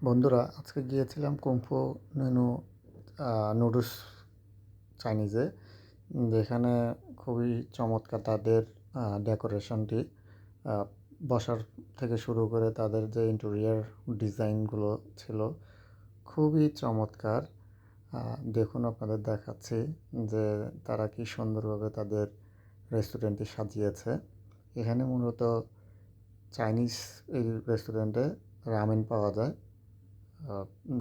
বন্ধুরা, আজকে গিয়েছিলাম কুংফু মেনু নুডলস চাইনিজে, যেখানে খুবই চমৎকার তাদের ডেকোরেশনটি, বসার থেকে শুরু করে তাদের যে ইন্টেরিয়র ডিজাইনগুলো ছিল খুবই চমৎকার। দেখুন, আপনাদের দেখাচ্ছি যে তারা কি সুন্দরভাবে তাদের রেস্টুরেন্টটি সাজিয়েছে। এখানে মূলত চাইনিজ এই রেস্টুরেন্টে রামেন পাওয়া যায়,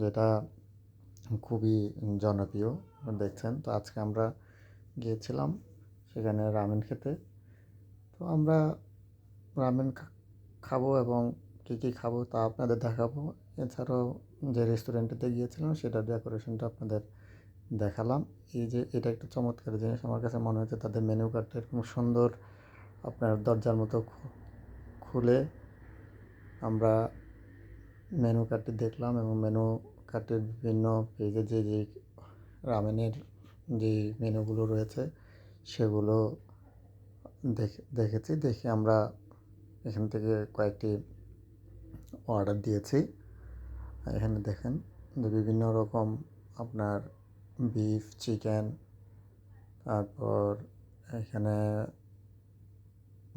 যেটা খুবই জনপ্রিয়। দেখছেন তো, আজকে আমরা গিয়েছিলাম সেখানে রামেন খেতে। তো আমরা রামেন খাবো এবং কী কী খাবো তা আপনাদের দেখাবো। এছাড়াও যে রেস্টুরেন্টটিতে গিয়েছিলাম সেটার ডেকোরেশনটা আপনাদের দেখালাম। এই যে এটা একটা চমৎকার জিনিস আমার কাছে মনে হচ্ছে, তাদের মেনু কার্ডটা এরকম সুন্দর আপনার দরজার মতো খুলে আমরা মেনু কার্ডটি দেখলাম এবং মেনু কার্ডের বিভিন্ন পেজে যে রামেনের যে মেনুগুলো রয়েছে সেগুলো দেখে আমরা এখান থেকে কয়েকটি অর্ডার দিয়েছি। এখানে দেখেন যে বিভিন্ন রকম আপনার বিফ, চিকেন, তারপর এখানে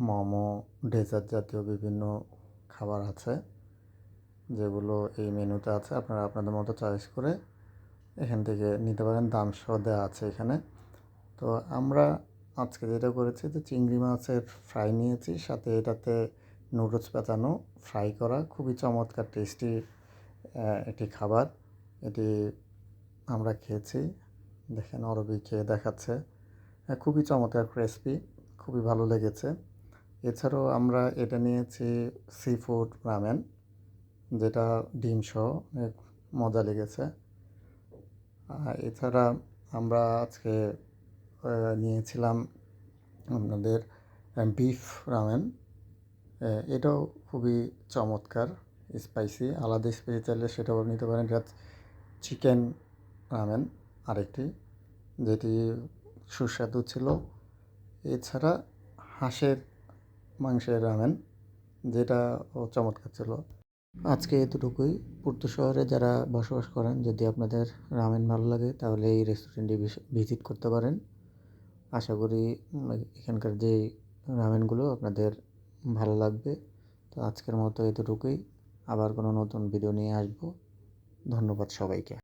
মোমো, ডেজার্ট জাতীয় বিভিন্ন খাবার আছে, যেগুলো এই মেনুতে আছে। আপনারা আপনাদের মতো চয়েস করে এখান থেকে নিতে পারেন, দাম সহ দেওয়া আছে এখানে। তো আমরা আজকে যেটা করেছি যে চিংড়ি মাছের ফ্রাই নিয়েছি, সাথে এটাতে নুডলস পেঁচানো ফ্রাই করা, খুবই চমৎকার টেস্টি একটি খাবার। এটি আমরা খেয়েছি, দেখেন অরবি খেয়ে দেখাচ্ছে। খুবই চমৎকার, ক্রিসপি, খুবই ভালো লেগেছে। এছাড়াও আমরা এটা নিয়েছি সি ফুড রামেন, যেটা ডিম সহ অনেক মজা লেগেছে। এছাড়া আমরা আজকে নিয়েছিলাম আপনাদের বিফ রামেন। এটাও খুবই চমৎকার, স্পাইসি, আলাদা স্পাইসি চাইলে সেটাও নিতে পারেন। এটা চিকেন রামেন আরেকটি, যেটি সুস্বাদু ছিল। এছাড়া হাঁসের মাংসের রামেন, যেটা চমৎকার ছিল। আজকে এতটুকুই। পূর্ত শহরে যারা বসবাস করেন, যদি আপনাদের রামেন ভালো লাগে তাহলে এই রেস্টুরেন্টে ভিজিট করতে পারেন। আশা করি এখানকার যে রামেনগুলো আপনাদের ভালো লাগবে। তো আজকের মতো এতটুকুই। আবার কোনো নতুন ভিডিও নিয়ে আসবো। ধন্যবাদ সবাইকে।